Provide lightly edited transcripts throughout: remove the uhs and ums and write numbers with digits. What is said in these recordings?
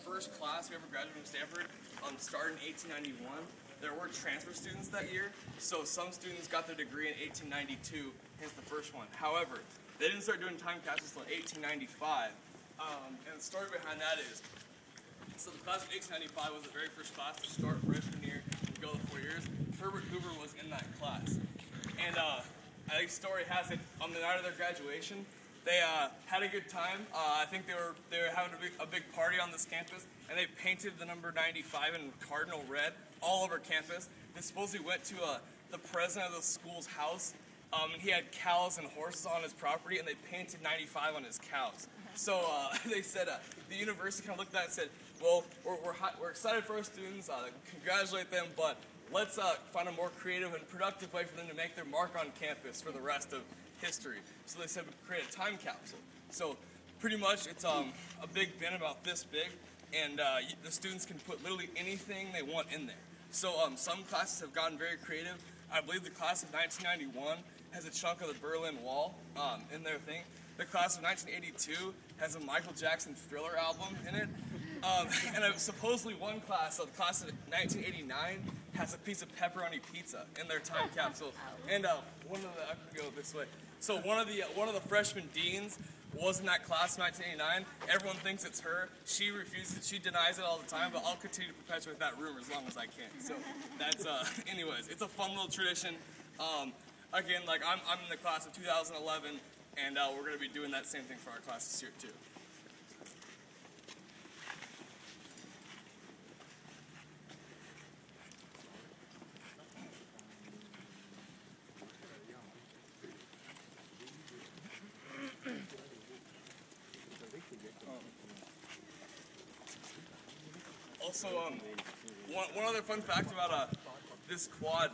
first class who ever graduated from Stanford started in 1891. There were transfer students that year, so some students got their degree in 1892, hence the first one. However, they didn't start doing time capsules until 1895, and the story behind that is, so the class of 1895 was the very first class to start freshman year and go the 4 years. Herbert Hoover was in that class, and I think the story has it, on the night of their graduation, they had a good time. I think they were having a big party on this campus, and they painted the number 95 in cardinal red all over campus. They supposedly went to the president of the school's house, and he had cows and horses on his property, and they painted 95 on his cows. So they said, the university kind of looked at that and said, well, we're excited for our students, congratulate them, but let's find a more creative and productive way for them to make their mark on campus for the rest of history. So they said we create a time capsule. So pretty much it's a big bin about this big, and the students can put literally anything they want in there. So some classes have gotten very creative. I believe the class of 1991 has a chunk of the Berlin Wall in their thing. The class of 1982 has a Michael Jackson Thriller album in it. And supposedly one class, so the class of 1989, has a piece of pepperoni pizza in their time capsule. And I can go this way. So one of the freshman deans was in that class in 1989. Everyone thinks it's her. She refuses. She denies it all the time. But I'll continue to perpetuate that rumor as long as I can. So that's anyways, it's a fun little tradition. Again, like I'm in the class of 2011, and we're going to be doing that same thing for our class this year too. Also, one other fun fact about this quad.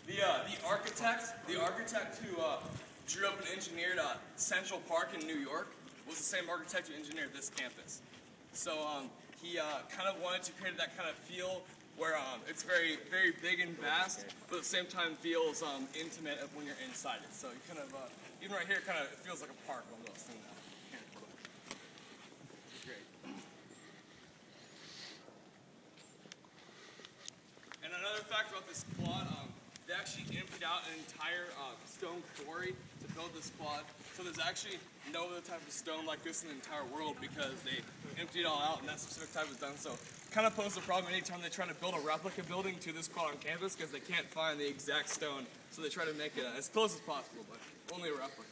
The architect who drew up and engineered Central Park in New York was the same architect who engineered this campus. So he kind of wanted to create that kind of feel where it's very, very big and vast, but at the same time feels intimate when you're inside it. So you kind of, even right here, kind of it feels like a park almost. Great. And another fact about this quad, they actually emptied out an entire stone quarry to build this quad. So there's actually no other type of stone like this in the entire world because they emptied it all out and that specific type was done. So kind of poses a problem anytime they try to build a replica building to this quad on campus because they can't find the exact stone. So they try to make it as close as possible, but only a replica.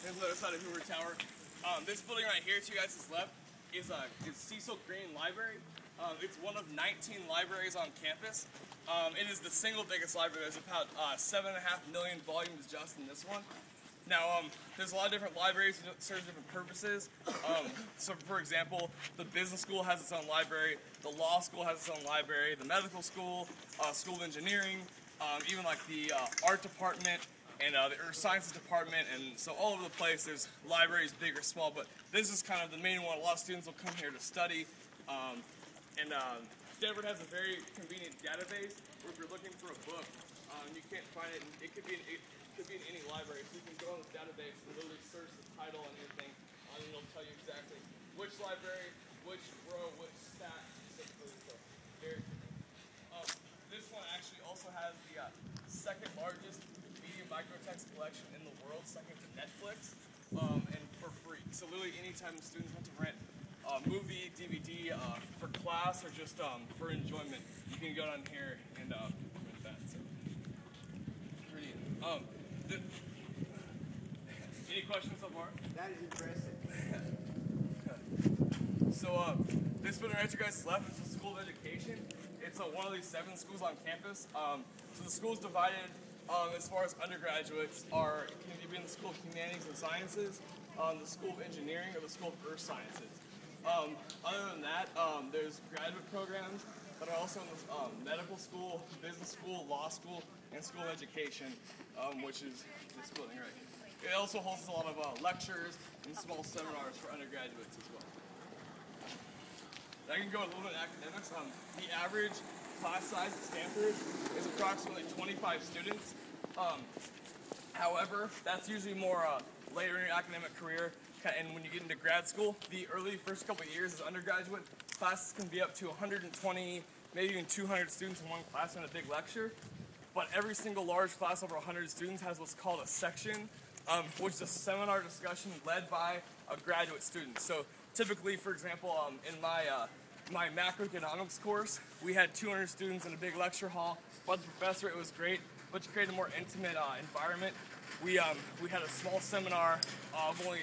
Here's the other side of Hoover Tower. This building right here to you guys' left is Cecil Green Library. It's one of 19 libraries on campus. It is the single biggest library. There's about 7.5 million volumes just in this one. Now, there's a lot of different libraries that serve different purposes. So, for example, the business school has its own library, the law school has its own library, the medical school, school of engineering, even like the art department, and the earth sciences department, and so all over the place there's libraries, big or small, but this is kind of the main one. A lot of students will come here to study, and Stanford has a very convenient database where if you're looking for a book and you can't find it, it could be in any library, so you can go on this database and literally search the title and everything, and it'll tell you exactly which library, which row, which stat, specifically. So very this one actually also has the second largest microtext collection in the world, second to Netflix, and for free. So literally anytime students want to rent a movie, DVD, for class or just for enjoyment, you can go down here and rent that. So, pretty. Any questions so far? That is impressive. So this building right to your guys' left is the School of Education. It's one of these 7 schools on campus. So the school is divided as far as undergraduates can be in the School of Humanities and Sciences, the School of Engineering, or the School of Earth Sciences. Other than that, there's graduate programs that are also in the medical school, business school, law school, and school of education, which is this building right here. It also hosts a lot of lectures and small seminars for undergraduates as well. I can go a little bit academics. The average class size at Stanford is approximately 25 students. However, that's usually more later in your academic career, and when you get into grad school, the early first couple of years as undergraduate, classes can be up to 120, maybe even 200 students in one class in a big lecture. But every single large class over 100 students has what's called a section, which is a seminar discussion led by a graduate student. So typically, for example, in my macroeconomics course, we had 200 students in a big lecture hall. But the professor, it was great, but to create a more intimate environment, we had a small seminar of only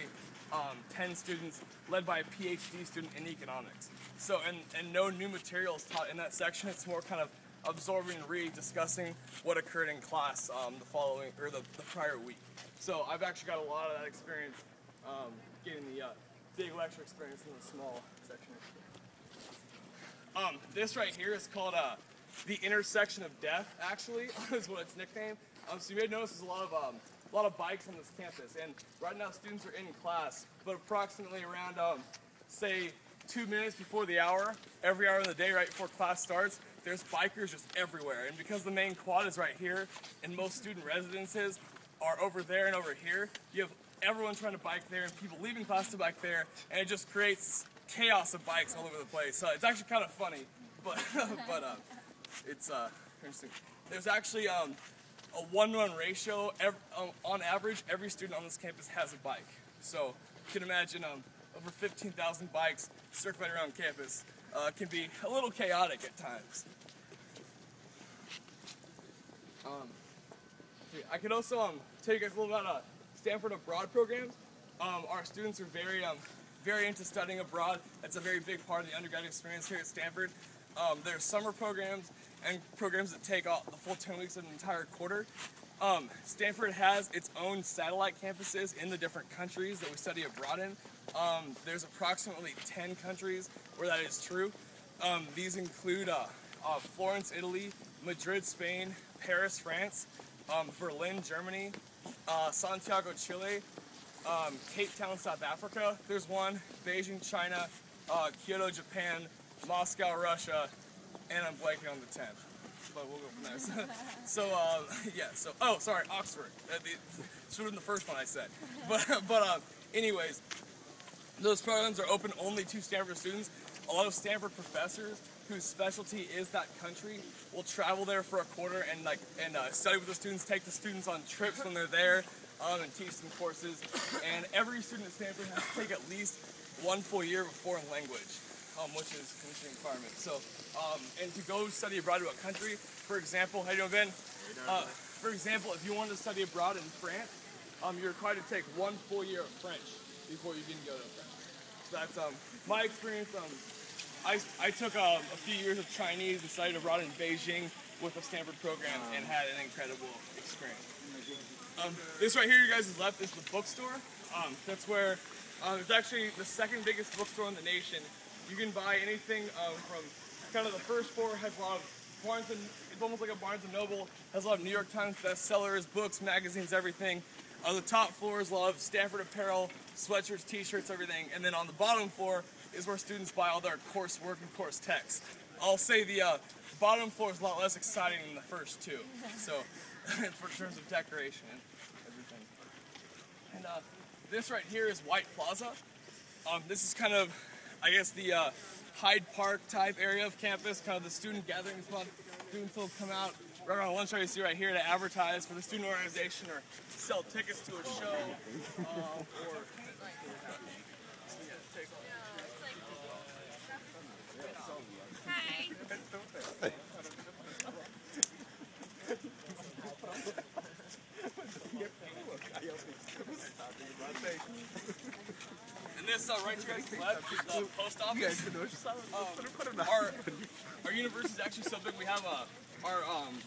10 students led by a PhD student in economics. So, and no new materials taught in that section. It's more kind of absorbing and discussing what occurred in class the prior week. So I've actually got a lot of that experience getting the big lecture experience in the small section experience. This right here is called the intersection of death, actually, is what it's nicknamed. So you may notice there's a lot of bikes on this campus, and right now students are in class, but approximately around, say, 2 minutes before the hour, every hour of the day right before class starts, there's bikers just everywhere. And because the main quad is right here, and most student residences are over there and over here, you have everyone trying to bike there and people leaving class to bike there, and it just creates chaos of bikes all over the place. So it's actually kind of funny, but it's interesting. There's actually a 1-to-1 ratio. On average, every student on this campus has a bike. So you can imagine over 15,000 bikes circling around campus can be a little chaotic at times. I could also tell you guys a little about Stanford Abroad programs. Our students are very into studying abroad. That's a very big part of the undergraduate experience here at Stanford. There's summer programs and programs that take the full 10 weeks of an entire quarter. Stanford has its own satellite campuses in the different countries that we study abroad in. There's approximately 10 countries where that is true. These include Florence, Italy, Madrid, Spain, Paris, France, Berlin, Germany, Santiago, Chile, Cape Town, South Africa. There's one, Beijing, China, Kyoto, Japan, Moscow, Russia, and I'm blanking on the 10th. But we'll go from there. Oh, sorry, Oxford. Should have been the first one I said. But anyways, those programs are open only to Stanford students. A lot of Stanford professors whose specialty is that country will travel there for a quarter and study with the students, take the students on trips when they're there, and teach them courses. And every student at Stanford has to take at least 1 full year of a foreign language, which is an interesting requirement. So, and to go study abroad to a country, for example, how you doing, Ben? For example, if you wanted to study abroad in France, you're required to take 1 full year of French before you can go to France. So that's my experience. I took a few years of Chinese and studied abroad in Beijing with the Stanford program and had an incredible experience. This right here, you guys' left, is the bookstore. That's where it's actually the second biggest bookstore in the nation. You can buy anything from kind of the first floor has a lot of it's almost like a Barnes & Noble, has a lot of New York Times bestsellers, books, magazines, everything. On the top floor is a lot of Stanford apparel, sweatshirts, t-shirts, everything. And then on the bottom floor is where students buy all their coursework and course texts. I'll say the bottom floor is a lot less exciting than the first two. So, for terms of decoration and everything. And this right here is White Plaza. This is kind of, I guess, the Hyde Park type area of campus, kind of the student gathering spot. Students will come out right around lunch hour, you see right here, to advertise for the student organization or sell tickets to a show. Hi. And this right to your guys' left is the post office. Our university is actually so big, we have our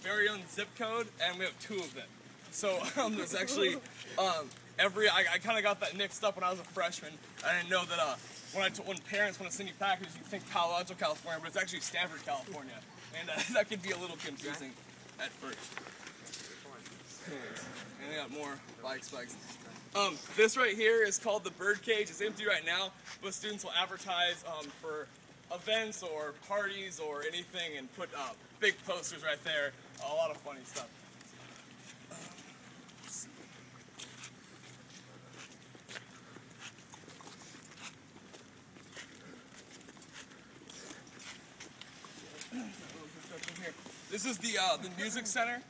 very own zip code, and we have 2 of them. So there's actually I kind of got that mixed up when I was a freshman. I didn't know that when parents want to send you packages, you think Palo Alto, California, but it's actually Stanford, California, and that could be a little confusing at first. And they got more bikes. This right here is called the bird cage. It's empty right now, but students will advertise for events or parties or anything and put big posters right there. A lot of funny stuff. This is the music center.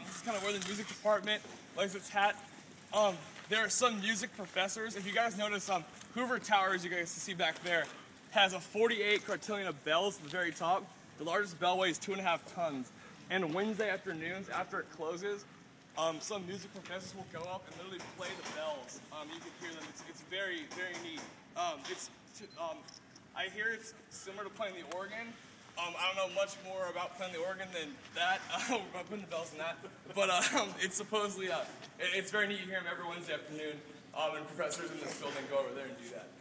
This is kind of where the music department lays its hat. There are some music professors. If you guys notice, Hoover Towers, you guys can see back there, has a 48 cartillion of bells at the very top. The largest bell weighs 2.5 tons. And Wednesday afternoons, after it closes, some music professors will go up and literally play the bells. You can hear them. It's very, very neat. I hear it's similar to playing the organ. I don't know much more about playing the organ than that, about putting the bells in that, but it's supposedly, it's very neat. You hear them every Wednesday afternoon, and professors in this building go over there and do that.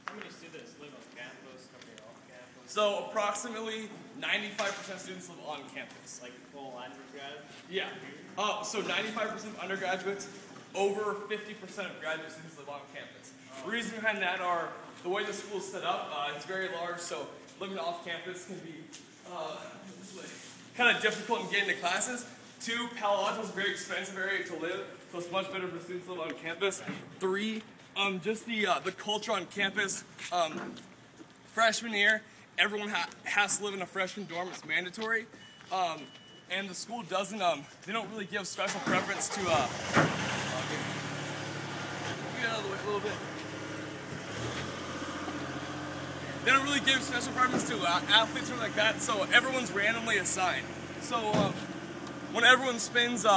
How many students live on campus, how many are off campus? So approximately 95% of students live on campus. Like full undergrad? Yeah. So 95% of undergraduates, over 50% of graduate students live on campus. The reason behind that are the way the school is set up, it's very large, so living off campus can be kind of difficult in getting to classes. 2, Palo Alto is a very expensive area to live, so it's much better for students to live on campus. 3, just the culture on campus. Freshman year, everyone has to live in a freshman dorm. It's mandatory, and the school doesn't. They don't really give special preference to. Get out of the way a little bit. They don't really give special preference to athletes or like that, so everyone's randomly assigned. So when everyone spends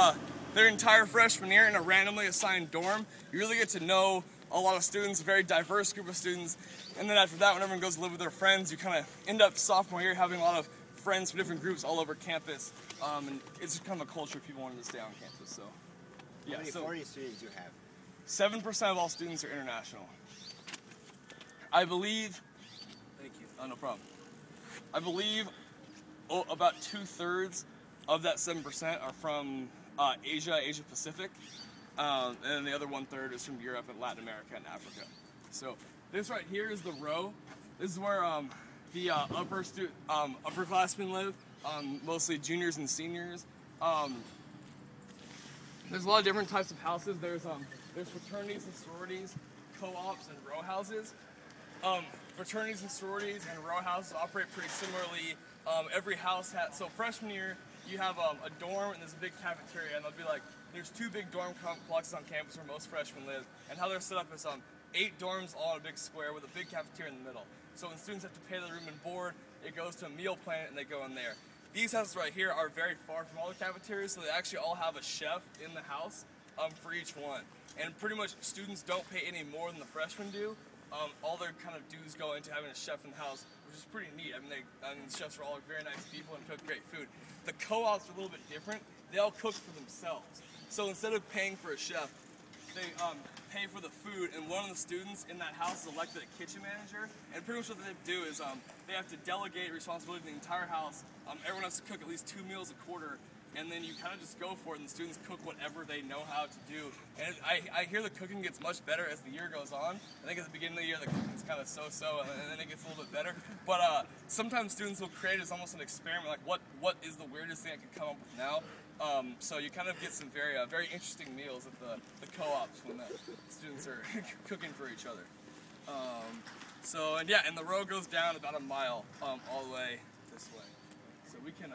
their entire freshman year in a randomly assigned dorm, you really get to know a lot of students, a very diverse group of students. And then after that, when everyone goes to live with their friends, you kind of end up sophomore year having a lot of friends from different groups all over campus. And it's just kind of a culture of people wanting to stay on campus. So, yeah. How many foreign students do you have? 7% of all students are international. I believe. Thank you. Oh, no problem. I believe about 2/3 of that 7% are from Asia Pacific, and then the other 1/3 is from Europe and Latin America and Africa. So this right here is the row. This is where the upperclassmen live, mostly juniors and seniors. There's a lot of different types of houses. There's fraternities and sororities, co-ops, and row houses. Fraternities and sororities and row houses operate pretty similarly. Every house has, so freshman year, you have a dorm and there's a big cafeteria, and they'll be like, there's 2 big dorm complexes on campus where most freshmen live, and how they're set up is 8 dorms all in a big square with a big cafeteria in the middle. So when students have to pay their room and board, it goes to a meal plan and they go in there. These houses right here are very far from all the cafeterias, so they actually all have a chef in the house for each one. And pretty much students don't pay any more than the freshmen do. All their kind of dues go into having a chef in the house, which is pretty neat. I mean, the chefs are all very nice people and cook great food. The co-ops are a little bit different. They all cook for themselves. So instead of paying for a chef, they pay for the food, and one of the students in that house is elected a kitchen manager. And pretty much what they do is they have to delegate responsibility to the entire house. Everyone has to cook at least 2 meals a quarter, and then you kind of just go for it, and the students cook whatever they know how to do. And I hear the cooking gets much better as the year goes on. I think at the beginning of the year, the cooking's kind of so-so, and then it gets a little bit better. But sometimes students will create as almost an experiment, like what is the weirdest thing I could come up with now? So you kind of get some very interesting meals at the co-ops when the students are cooking for each other. And the row goes down about a mile all the way this way. So we can